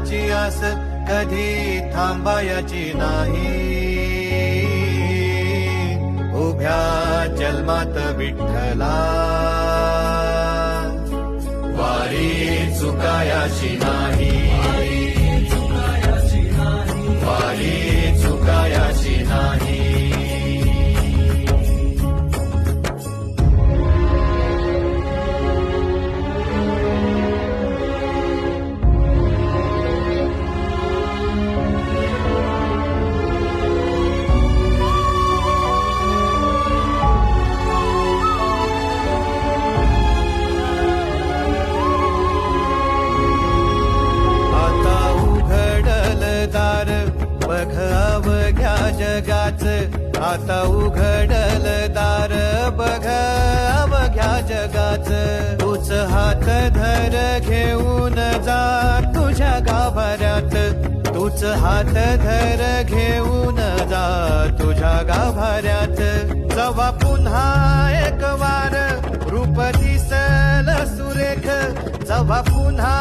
फळाची आस कधी थांबायची नाही. उभ्या जन्मात विठ्ठला वारी चुकायाची नाही. वारी चुकायाची नाही. बघ अवघ्या जगाच, आता उघडल दार बघ अवघ्या जगाच. तूच हात धर घेऊन जा तुझ्या गाभाऱ्यात. तूच हात धर घेऊन जा तुझ्या गाभाऱ्यात. जवा पुन्हा एक वार रूप दिसल सुरेख, जवा पुन्हा